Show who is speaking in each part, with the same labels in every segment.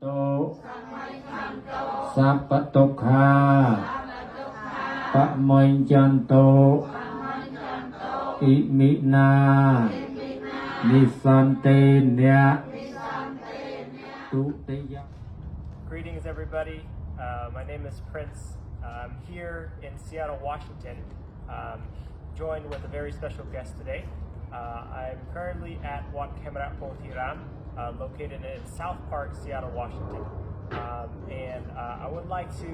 Speaker 1: โตสัพพตุกขาปะมอยจันโตอิมินานิสันเตเนตุเตยะ
Speaker 2: Greetings, everybody. My name is Prenz. I'm here in Seattle, Washington, joined with a very special guest today. I'm currently at Khemarak Pothiram, located in South Park, Seattle, Washington. And I would like to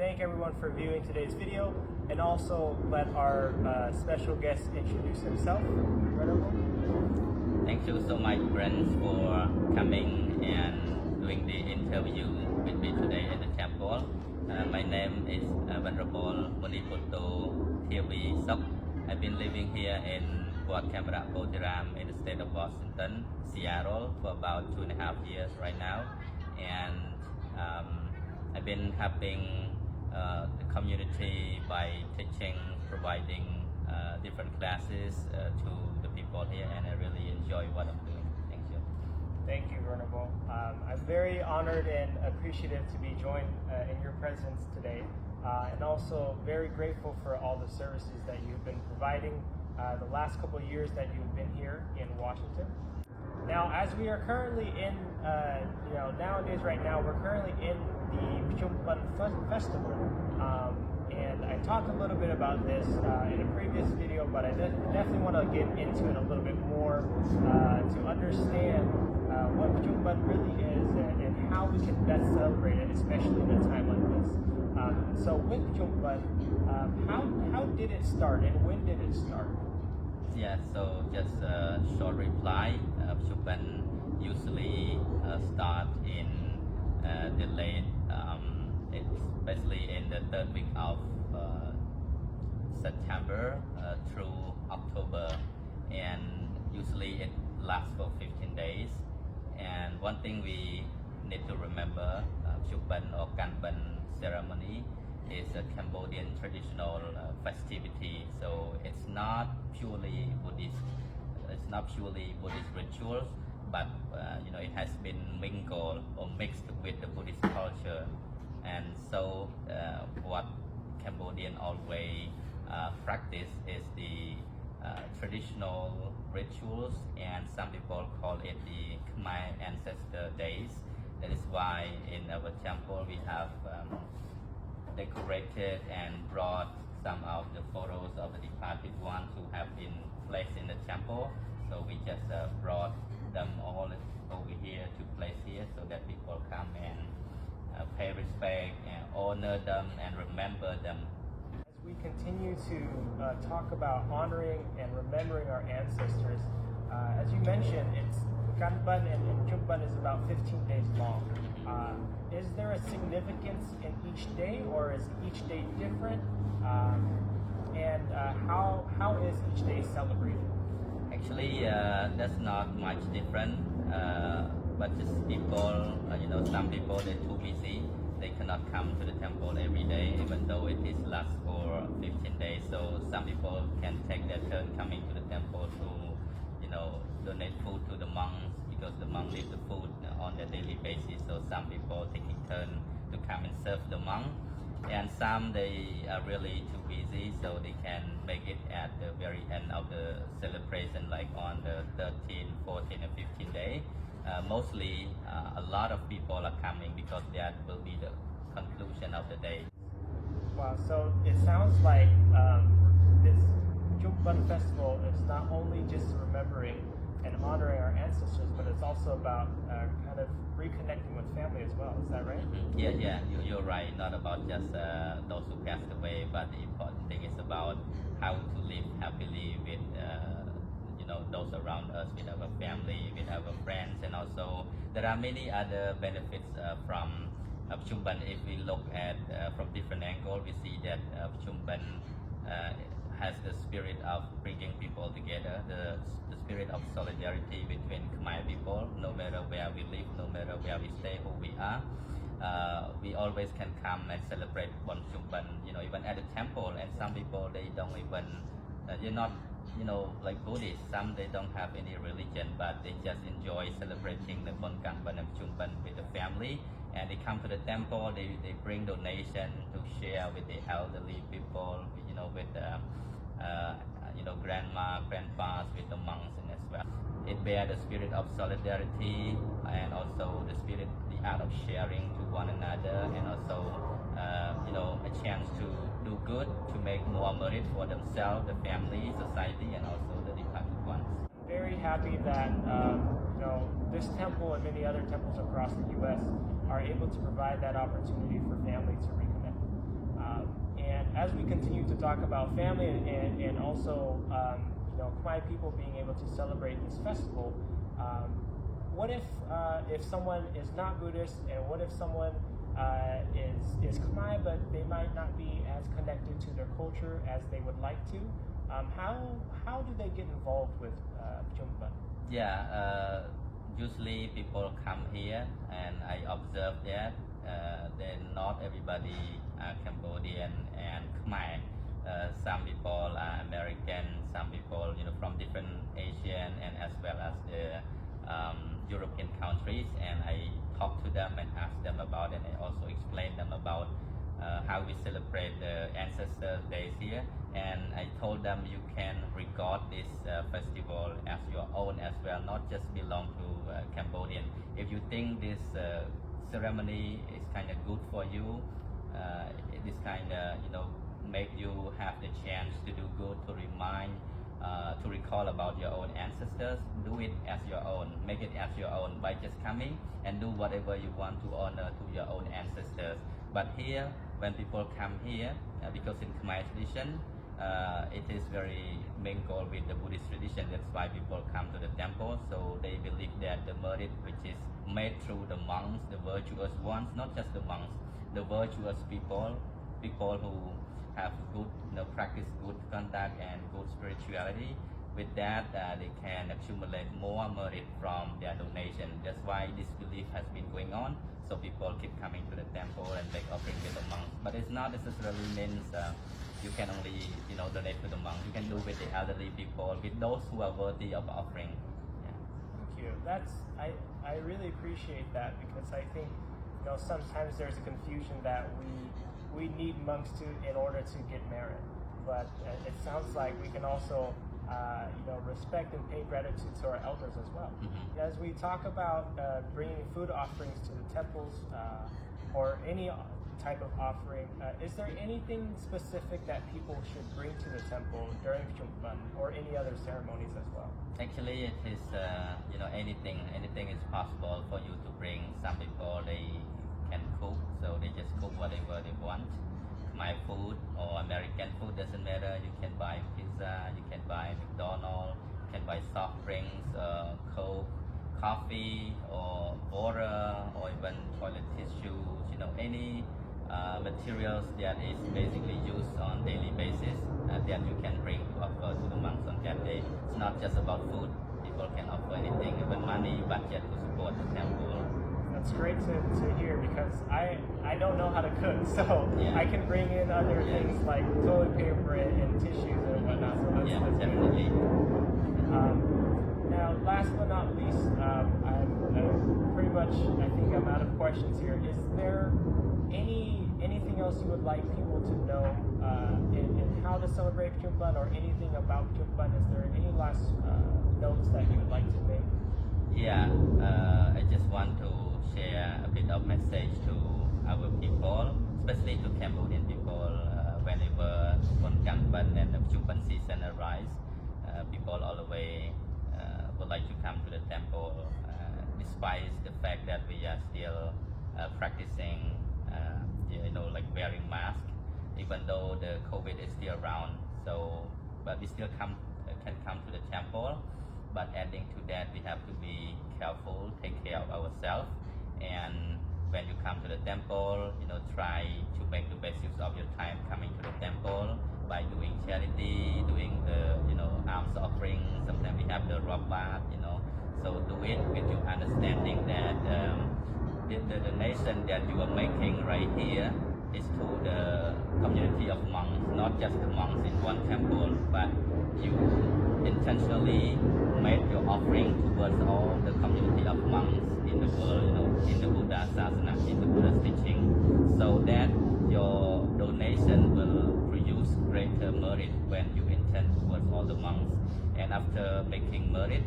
Speaker 2: thank everyone for viewing today's video and also let our special guest introduce himself.
Speaker 3: Thank you so much, Prenz, for coming and doing the interview with me today at the temple. My name is Venerable Theavy. I've been living here in Khemarak Pothiram in the state of Washington, Seattle, for about 2.5 years right now. And I've been helping the community by teaching, providing different classes to the people here, and I really enjoy what I'm doing. Thank you.
Speaker 2: Thank you, Venerable. I'm very honored and appreciative to be joined in your presence today, and also very grateful for all the services that you've been providing the last couple of years that you've been here in Washington. Now, as we are currently in, nowadays, right now, we're currently in the Phchum Ben Festival. And I talked a little bit about this in a previous video, but I definitely want to get into it a little bit more to understand what Phchum Ben really is and how we can best celebrate it, especially in a time like this. So with Phchum Ben, how did it start and when did it start?
Speaker 3: Yeah, so just a short reply. Phchum Ben usually start in the late, especially in the third week of September through October, and usually it lasts for 15 days. And one thing we need to remember, Phchum Ben or Kanban ceremony is a Cambodian traditional festivity, so it's not purely Buddhist. It's not purely Buddhist rituals, but it has been mingled or mixed with the Buddhist culture. And so what Cambodian always practice is the traditional rituals, and some people call it the Khmer ancestor days. That is why in our temple we have decorated and brought some of the photos of the departed ones who have been placed in the temple. So we just brought them all over here to place here so that people come and pay respect and honor them and remember them.
Speaker 2: As we continue to talk about honoring and remembering our ancestors, as you mentioned, it's Kanban and Phchum Ben is about 15 days long. Is there a significance in each day, or is each day different? And how is each day celebrated?
Speaker 3: Actually, that's not much different, but just people, some people they're too busy. They cannot come to the temple every day, even though it is last for 15 days. So some people can take their turn coming to the temple to, donate food to the monks, because the monks need the food on a daily basis. So some people taking turn to come and serve the monk, and some they are really too busy, so they can make it at the very end of the celebration, like on the 13th, 14th, and 15th day. Mostly, a lot of people are coming because that will be the conclusion of the day.
Speaker 2: Wow, so it sounds like this Phchum Ben festival is not only just remembering and honoring our ancestors, but it's also about kind of reconnecting with family as well. Is that right?
Speaker 3: Mm-hmm. Yeah, you're right. Not about just those who passed away, but the important thing is about how to live happily with those around us, with our family, with our friends, and also there are many other benefits from Phchum Ben. If we look at from different angles, we see that Phchum Ben has the spirit of bringing people together, the spirit of solidarity between Khmer people. No matter where we live, no matter where we stay, who we are, we always can come and celebrate Phchum Ben. Even at the temple, and some people they don't even, you're not like Buddhists, some they don't have any religion, but they just enjoy celebrating the Kanban and Phchum Ben with the family, and they come to the temple. They bring donation to share with the elderly people, with grandma, grandpas, with the monks and as well. It bears the spirit of solidarity and also the spirit, the art of sharing to one another, and also a chance to do good, to make more merit for themselves, the family, society, and also the departed ones.
Speaker 2: Very happy that this temple and many other temples across the U.S. are able to provide that opportunity for family to reconnect. And as we continue to talk about family and also Khmer people being able to celebrate this festival, what if someone is not Buddhist, and what if someone is Khmer but they might not be as connected to their culture as they would like to? How do they get involved with Phchum Ben?
Speaker 3: Yeah, usually people come here, and I observe that then not everybody are Cambodian and Khmer. Some people are American, some people from different Asian and as well as the European countries, and I talk to them and ask them about it, and I also explain them about how we celebrate the ancestors' days here, and I told them you can regard this festival as your own as well, not just belong to Cambodian. If you think this ceremony is kind of good for you, it is kind of make you have the chance to do good, to remind, to recall about your own ancestors. Do it as your own, make it as your own by just coming and do whatever you want to honor to your own ancestors. But here, when people come here, because in Khmer tradition, it is very mingled with the Buddhist tradition. That's why people come to the temple. So they believe that the merit which is made through the monks, the virtuous ones, not just the monks, the virtuous people who have good, practice good conduct and good spirituality. With that, they can accumulate more merit from their donation. That's why this belief has been going on. So people keep coming to the temple and make offering with the monks. But it's not necessarily means you can only donate to the monks. You can do with the elderly people, with those who are worthy of offering. Yeah.
Speaker 2: Thank you. I really appreciate that, because I think sometimes there's a confusion that we need monks in order to get merit, but it sounds like we can also respect and pay gratitude to our elders as well.
Speaker 3: Mm-hmm.
Speaker 2: As we talk about bringing food offerings to the temples or any type of offering, is there anything specific that people should bring to the temple during Phchum Ben or any other ceremonies as well?
Speaker 3: Actually, it is anything is possible for you to bring. Some people they can cook, so they just cook whatever they want. My food or American food doesn't matter. You can buy pizza, you can buy McDonald's, you can buy soft drinks, Coke, coffee, or water, or even toilet tissues. Any materials that is basically used on daily basis that you can bring to offer to the monks on that day. It's not just about food. People can offer anything, even money, budget to support the temple.
Speaker 2: That's great to hear, because I don't know how to cook, so
Speaker 3: yeah.
Speaker 2: I can bring in other things like toilet paper and tissues and whatnot. So that's
Speaker 3: definitely.
Speaker 2: Now, last but not least, I'm pretty much, I think I'm out of questions here. Is there anything else you would like people to know in how to celebrate Phchum Ben, or anything about Phchum Ben? Is there any last notes that you would like to make?
Speaker 3: Yeah, I just want to share a bit of message to our people, especially to Cambodian people. Whenever Phchum Ben and the Phchum Ben season arrives, people all the way would like to come to the temple, despite the fact that we are still practicing, like wearing masks, even though the COVID is still around. So, but we still can come to the temple. But adding to that, we have to be careful, take care of ourselves, and when you come to the temple, try to make the best use of your time coming to the temple by doing charity, doing the alms offering. Sometimes we have the rob bath, so do it with your understanding that the donation that you are making right here is to the community of monks, not just the monks in one temple, but you intentionally made your offering towards all the community of monks in the world, in the Buddha merit when you intend towards all the monks. And after making merit,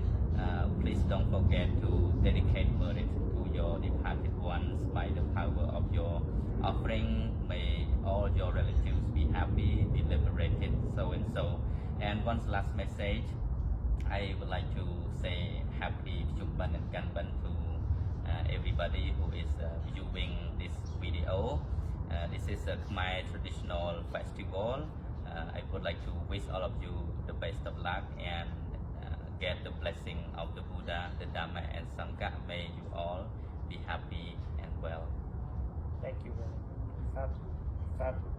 Speaker 3: please don't forget to dedicate merit to your departed ones by the power of your offering. May all your relatives be happy, be liberated, so and so. And one last message, I would like to say happy Phchum Ben and Kanban to everybody who is viewing this video. This is a Khmer traditional festival. I would like to wish all of you the best of luck and get the blessing of the Buddha, the Dhamma and Sangha. May you all be happy and well.
Speaker 2: Thank you, brother. Fab.